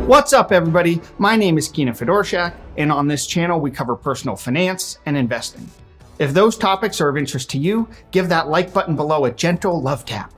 What's up, everybody? My name is Keenan Fedorchak, and on this channel, we cover personal finance and investing. If those topics are of interest to you, give that like button below a gentle love tap.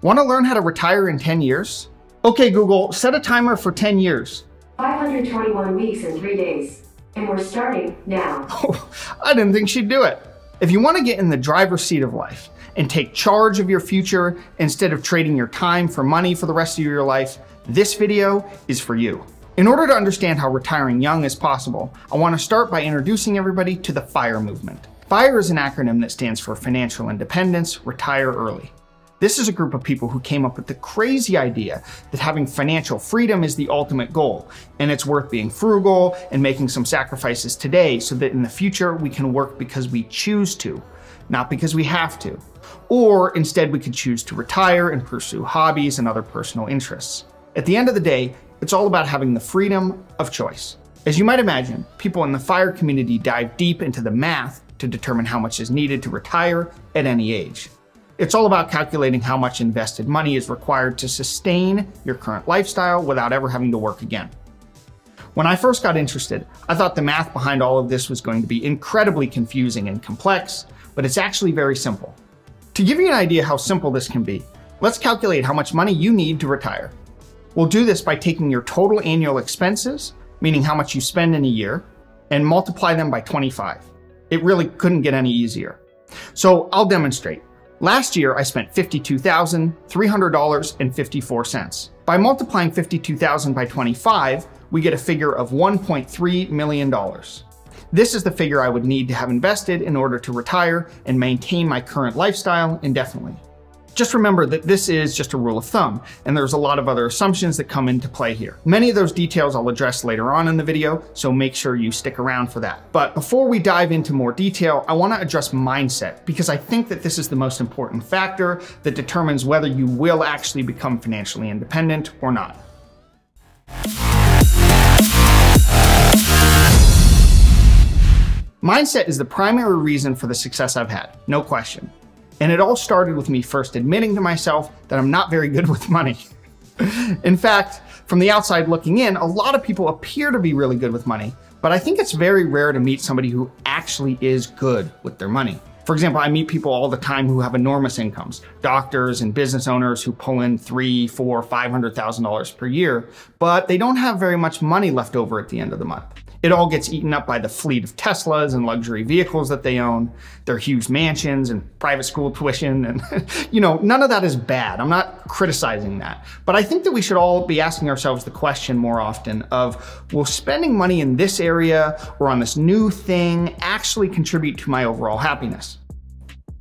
Want to learn how to retire in 10 years? Okay, Google, set a timer for 10 years. 521 weeks and 3 days. And we're starting now. Oh, I didn't think she'd do it. If you want to get in the driver's seat of life and take charge of your future instead of trading your time for money for the rest of your life, this video is for you. In order to understand how retiring young is possible, I want to start by introducing everybody to the FIRE movement. FIRE is an acronym that stands for Financial Independence, Retire Early. This is a group of people who came up with the crazy idea that having financial freedom is the ultimate goal, and it's worth being frugal and making some sacrifices today so that in the future we can work because we choose to, not because we have to. Or instead we could choose to retire and pursue hobbies and other personal interests. At the end of the day, it's all about having the freedom of choice. As you might imagine, people in the FIRE community dive deep into the math to determine how much is needed to retire at any age. It's all about calculating how much invested money is required to sustain your current lifestyle without ever having to work again. When I first got interested, I thought the math behind all of this was going to be incredibly confusing and complex, but it's actually very simple. To give you an idea how simple this can be, let's calculate how much money you need to retire. We'll do this by taking your total annual expenses, meaning how much you spend in a year, and multiply them by 25. It really couldn't get any easier. So I'll demonstrate. Last year, I spent $52,300.54. By multiplying $52,000 by 25, we get a figure of $1.3 million. This is the figure I would need to have invested in order to retire and maintain my current lifestyle indefinitely. Just remember that this is just a rule of thumb, and there's a lot of other assumptions that come into play here. Many of those details I'll address later on in the video, so make sure you stick around for that. But before we dive into more detail, I want to address mindset, because I think that this is the most important factor that determines whether you will actually become financially independent or not. Mindset is the primary reason for the success I've had, no question. And it all started with me first admitting to myself that I'm not very good with money. In fact, from the outside looking in, a lot of people appear to be really good with money, but I think it's very rare to meet somebody who actually is good with their money. For example, I meet people all the time who have enormous incomes, doctors and business owners who pull in $300,000, $400,000, $500,000 per year, but they don't have very much money left over at the end of the month. It all gets eaten up by the fleet of Teslas and luxury vehicles that they own, their huge mansions and private school tuition, and none of that is bad. I'm not criticizing that. But I think that we should all be asking ourselves the question more often of, will spending money in this area or on this new thing actually contribute to my overall happiness?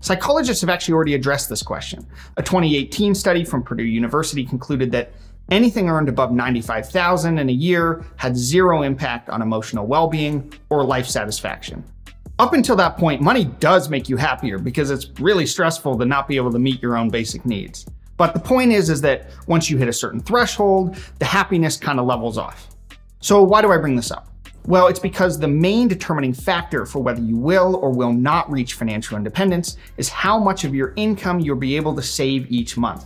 Psychologists have actually already addressed this question. A 2018 study from Purdue University concluded that anything earned above $95,000 in a year had zero impact on emotional well-being or life satisfaction. Up until that point, money does make you happier because it's really stressful to not be able to meet your own basic needs. But the point is that once you hit a certain threshold, the happiness kind of levels off. So why do I bring this up? Well, it's because the main determining factor for whether you will or will not reach financial independence is how much of your income you'll be able to save each month.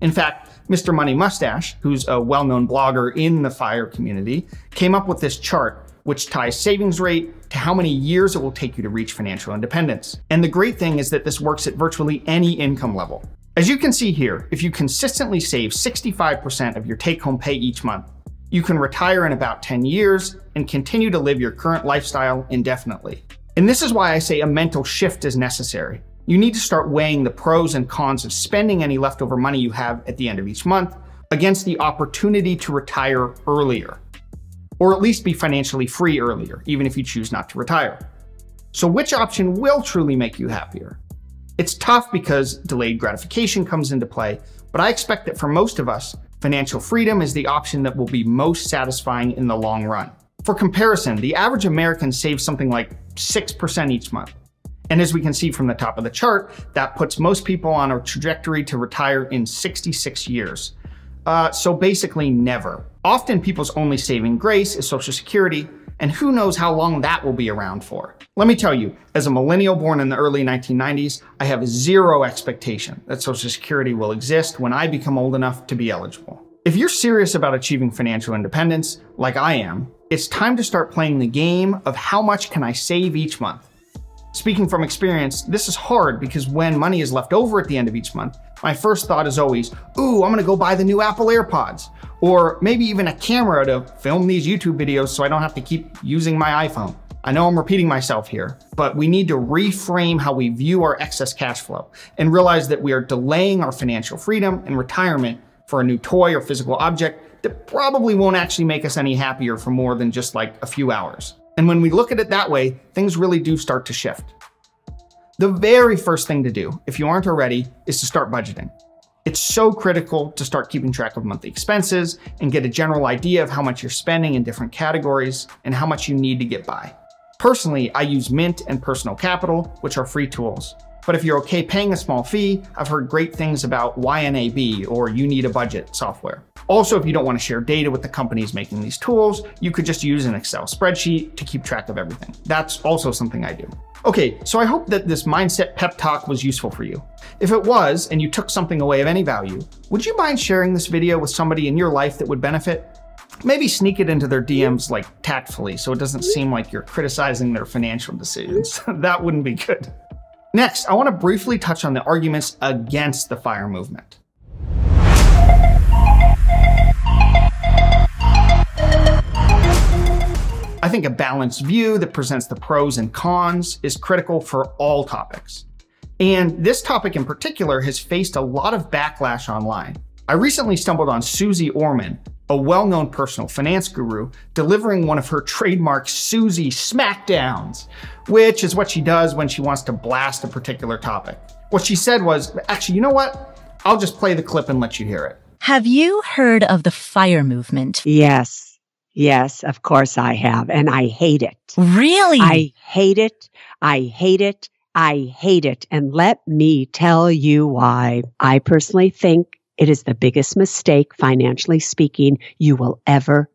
In fact, Mr. Money Mustache, who's a well-known blogger in the FIRE community, came up with this chart which ties savings rate to how many years it will take you to reach financial independence. And the great thing is that this works at virtually any income level. As you can see here, if you consistently save 65% of your take-home pay each month, you can retire in about 10 years and continue to live your current lifestyle indefinitely. And this is why I say a mental shift is necessary. You need to start weighing the pros and cons of spending any leftover money you have at the end of each month against the opportunity to retire earlier, or at least be financially free earlier, even if you choose not to retire. So which option will truly make you happier? It's tough because delayed gratification comes into play, but I expect that for most of us, financial freedom is the option that will be most satisfying in the long run. For comparison, the average American saves something like 6% each month. And as we can see from the top of the chart, that puts most people on a trajectory to retire in 66 years. So basically never. Often people's only saving grace is Social Security, and who knows how long that will be around for. Let me tell you, as a millennial born in the early 1990s, I have zero expectation that Social Security will exist when I become old enough to be eligible. If you're serious about achieving financial independence, like I am, it's time to start playing the game of how much can I save each month. Speaking from experience, this is hard because when money is left over at the end of each month, my first thought is always, ooh, I'm gonna go buy the new Apple AirPods, or maybe even a camera to film these YouTube videos so I don't have to keep using my iPhone. I know I'm repeating myself here, but we need to reframe how we view our excess cash flow and realize that we are delaying our financial freedom and retirement for a new toy or physical object that probably won't actually make us any happier for more than just like a few hours. And when we look at it that way, things really do start to shift. The very first thing to do, if you aren't already, is to start budgeting. It's so critical to start keeping track of monthly expenses and get a general idea of how much you're spending in different categories and how much you need to get by. Personally, I use Mint and Personal Capital, which are free tools. But if you're okay paying a small fee, I've heard great things about YNAB or You Need a Budget software. Also, if you don't want to share data with the companies making these tools, you could just use an Excel spreadsheet to keep track of everything. That's also something I do. Okay, so I hope that this mindset pep talk was useful for you. If it was, and you took something away of any value, would you mind sharing this video with somebody in your life that would benefit? Maybe sneak it into their DMs like tactfully so it doesn't seem like you're criticizing their financial decisions. That wouldn't be good. Next, I want to briefly touch on the arguments against the FIRE movement. I think a balanced view that presents the pros and cons is critical for all topics. And this topic in particular has faced a lot of backlash online. I recently stumbled on Susie Orman, a well-known personal finance guru, delivering one of her trademark Susie Smackdowns, which is what she does when she wants to blast a particular topic. What she said was, actually, you know what? I'll just play the clip and let you hear it. Have you heard of the FIRE movement? Yes. Yes, of course I have, and I hate it. Really? I hate it. I hate it. I hate it. And let me tell you why. I personally think it is the biggest mistake, financially speaking, you will ever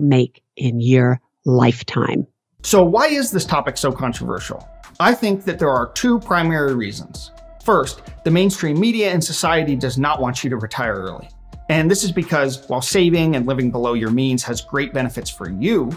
make in your lifetime. So why is this topic so controversial? I think that there are two primary reasons. First, the mainstream media and society does not want you to retire early. And this is because while saving and living below your means has great benefits for you,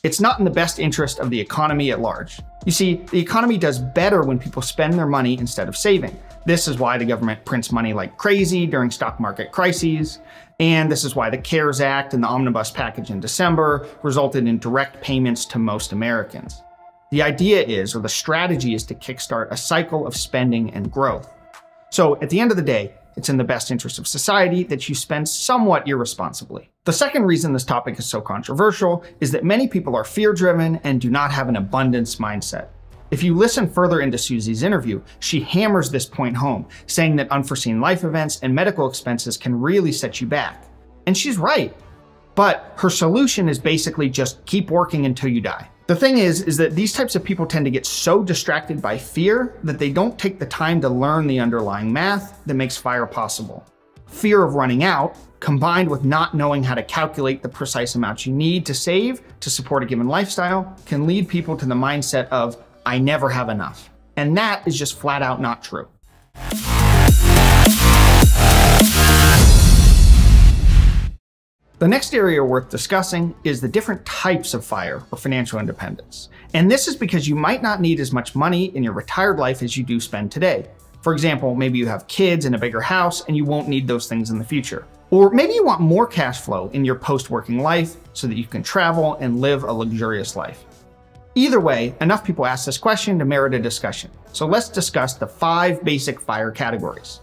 it's not in the best interest of the economy at large. You see, the economy does better when people spend their money instead of saving. This is why the government prints money like crazy during stock market crises. And this is why the CARES Act and the Omnibus package in December resulted in direct payments to most Americans. The idea is, or the strategy is, to kickstart a cycle of spending and growth. So at the end of the day, it's in the best interest of society that you spend somewhat irresponsibly. The second reason this topic is so controversial is that many people are fear-driven and do not have an abundance mindset. If you listen further into Susie's interview, she hammers this point home, saying that unforeseen life events and medical expenses can really set you back. And she's right. But her solution is basically just keep working until you die. The thing is that these types of people tend to get so distracted by fear that they don't take the time to learn the underlying math that makes FIRE possible. Fear of running out, combined with not knowing how to calculate the precise amount you need to save to support a given lifestyle, can lead people to the mindset of, I never have enough. And that is just flat out not true. The next area worth discussing is the different types of FIRE, or financial independence. And this is because you might not need as much money in your retired life as you do spend today. For example, maybe you have kids and a bigger house and you won't need those things in the future. Or maybe you want more cash flow in your post-working life so that you can travel and live a luxurious life. Either way, enough people ask this question to merit a discussion. So let's discuss the 5 basic FIRE categories.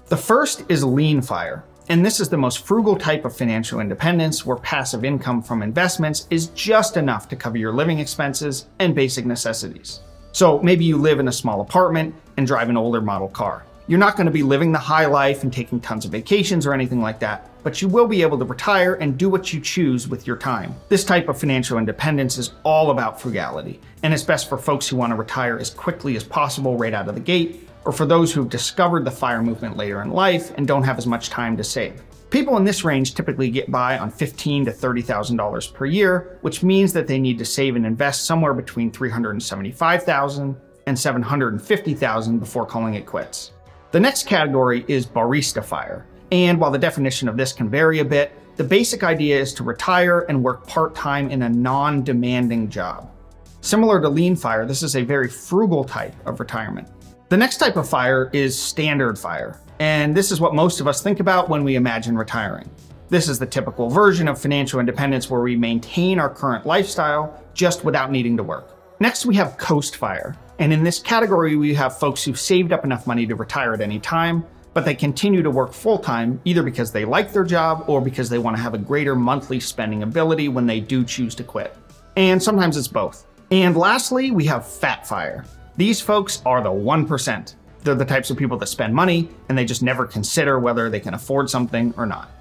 The first is lean FIRE. And this is the most frugal type of financial independence where passive income from investments is just enough to cover your living expenses and basic necessities. So maybe you live in a small apartment and drive an older model car. You're not going to be living the high life and taking tons of vacations or anything like that, but you will be able to retire and do what you choose with your time. This type of financial independence is all about frugality, and it's best for folks who want to retire as quickly as possible right out of the gate, or for those who've discovered the FIRE movement later in life and don't have as much time to save. People in this range typically get by on $15,000 to $30,000 per year, which means that they need to save and invest somewhere between $375,000 and $750,000 before calling it quits. The next category is barista FIRE, And while the definition of this can vary a bit, the basic idea is to retire and work part-time in a non-demanding job. Similar to lean fire, this is a very frugal type of retirement. The next type of fire is standard fire, and this is what most of us think about when we imagine retiring. This is the typical version of financial independence where we maintain our current lifestyle just without needing to work. Next, we have coast fire, and in this category, we have folks who've saved up enough money to retire at any time, but they continue to work full-time either because they like their job or because they want to have a greater monthly spending ability when they do choose to quit. And sometimes it's both. And lastly, we have fat fire. These folks are the 1%. They're the types of people that spend money and they just never consider whether they can afford something or not.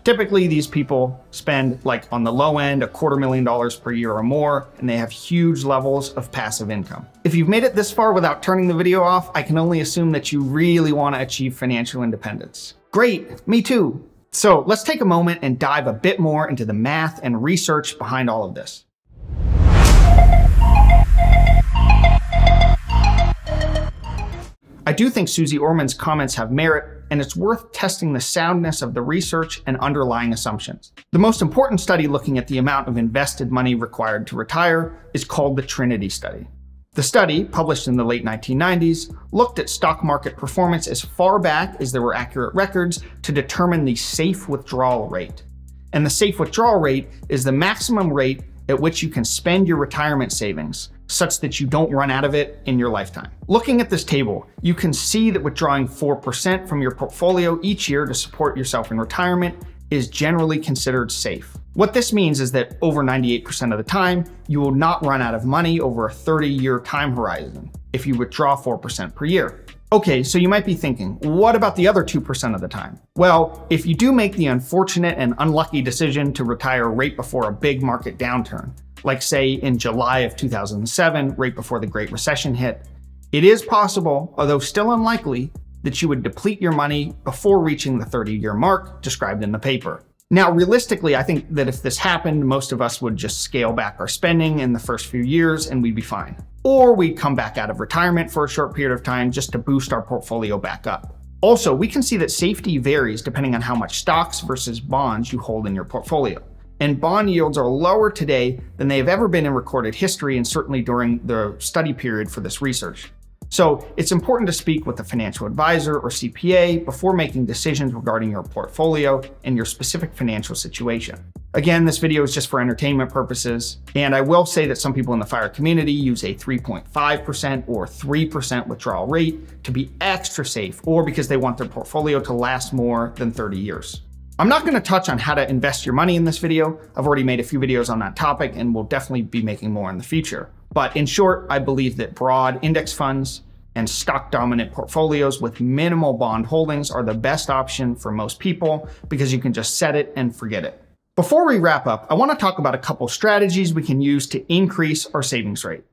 Typically, these people spend, like on the low end, $250,000 per year or more, and they have huge levels of passive income. If you've made it this far without turning the video off, I can only assume that you really want to achieve financial independence. Great, me too. So let's take a moment and dive a bit more into the math and research behind all of this. I do think Suze Orman's comments have merit, and it's worth testing the soundness of the research and underlying assumptions. The most important study looking at the amount of invested money required to retire is called the Trinity Study. The study, published in the late 1990s, looked at stock market performance as far back as there were accurate records to determine the safe withdrawal rate. And the safe withdrawal rate is the maximum rate at which you can spend your retirement savings, such that you don't run out of it in your lifetime. Looking at this table, you can see that withdrawing 4% from your portfolio each year to support yourself in retirement is generally considered safe. What this means is that over 98% of the time, you will not run out of money over a 30-year time horizon if you withdraw 4% per year. Okay, so you might be thinking, what about the other 2% of the time? Well, if you do make the unfortunate and unlucky decision to retire right before a big market downturn, like say in July of 2007, right before the Great Recession hit, it is possible, although still unlikely, that you would deplete your money before reaching the 30-year mark described in the paper. Now, realistically, I think that if this happened, most of us would just scale back our spending in the first few years and we'd be fine. Or we'd come back out of retirement for a short period of time just to boost our portfolio back up. Also, we can see that safety varies depending on how much stocks versus bonds you hold in your portfolio. And bond yields are lower today than they have ever been in recorded history, and certainly during the study period for this research. So it's important to speak with a financial advisor or CPA before making decisions regarding your portfolio and your specific financial situation. Again, this video is just for entertainment purposes, and I will say that some people in the FIRE community use a 3.5% or 3% withdrawal rate to be extra safe, or because they want their portfolio to last more than 30 years. I'm not going to touch on how to invest your money in this video. I've already made a few videos on that topic and will definitely be making more in the future. But in short, I believe that broad index funds and stock-dominant portfolios with minimal bond holdings are the best option for most people because you can just set it and forget it. Before we wrap up, I want to talk about a couple strategies we can use to increase our savings rate.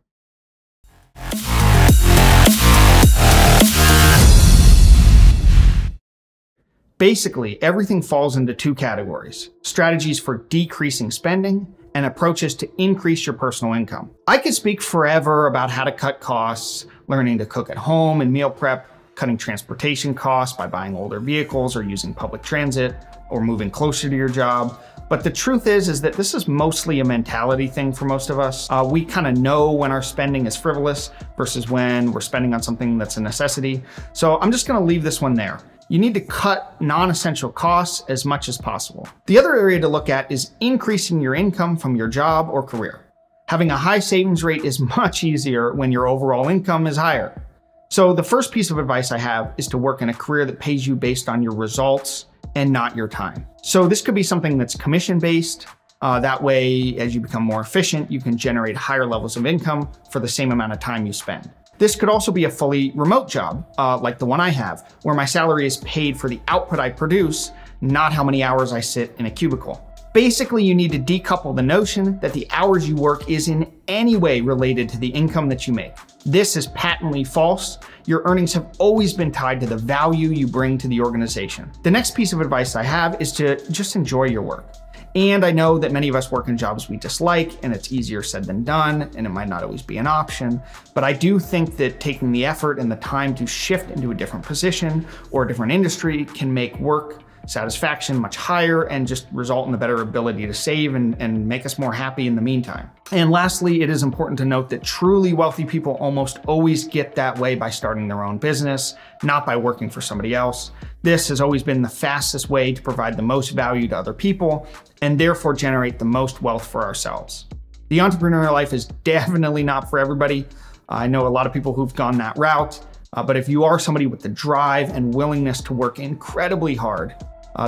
Basically, everything falls into two categories: strategies for decreasing spending and approaches to increase your personal income. I could speak forever about how to cut costs, learning to cook at home and meal prep, cutting transportation costs by buying older vehicles or using public transit, or moving closer to your job. But the truth is that this is mostly a mentality thing for most of us. We kind of know when our spending is frivolous versus when we're spending on something that's a necessity. So I'm just gonna leave this one there. You need to cut non-essential costs as much as possible. The other area to look at is increasing your income from your job or career. Having a high savings rate is much easier when your overall income is higher. So the first piece of advice I have is to work in a career that pays you based on your results and not your time. So this could be something that's commission-based. That way, as you become more efficient, you can generate higher levels of income for the same amount of time you spend. This could also be a fully remote job, like the one I have, where my salary is paid for the output I produce, not how many hours I sit in a cubicle. Basically, you need to decouple the notion that the hours you work is in any way related to the income that you make. This is patently false. Your earnings have always been tied to the value you bring to the organization. The next piece of advice I have is to just enjoy your work. And I know that many of us work in jobs we dislike, and it's easier said than done, and it might not always be an option. But I do think that taking the effort and the time to shift into a different position or a different industry can make work satisfaction much higher and just result in a better ability to save and make us more happy in the meantime. And lastly, it is important to note that truly wealthy people almost always get that way by starting their own business, not by working for somebody else. This has always been the fastest way to provide the most value to other people and therefore generate the most wealth for ourselves. The entrepreneurial life is definitely not for everybody. I know a lot of people who've gone that route, but if you are somebody with the drive and willingness to work incredibly hard,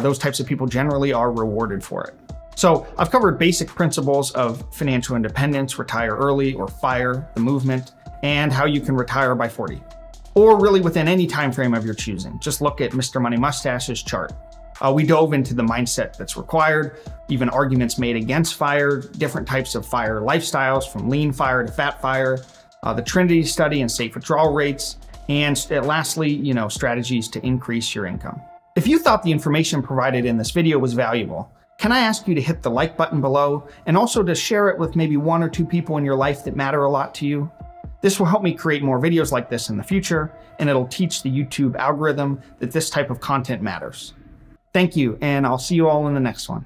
those types of people generally are rewarded for it. So I've covered basic principles of financial independence, retire early or FIRE, the movement, and how you can retire by 40. Or really within any time frame of your choosing. Just look at Mr. Money Mustache's chart. We dove into the mindset that's required, even arguments made against FIRE, different types of FIRE lifestyles from lean FIRE to fat FIRE, the Trinity study and safe withdrawal rates, and lastly, strategies to increase your income. If you thought the information provided in this video was valuable, can I ask you to hit the like button below and also to share it with maybe 1 or 2 people in your life that matter a lot to you? This will help me create more videos like this in the future, and it'll teach the YouTube algorithm that this type of content matters. Thank you, and I'll see you all in the next one.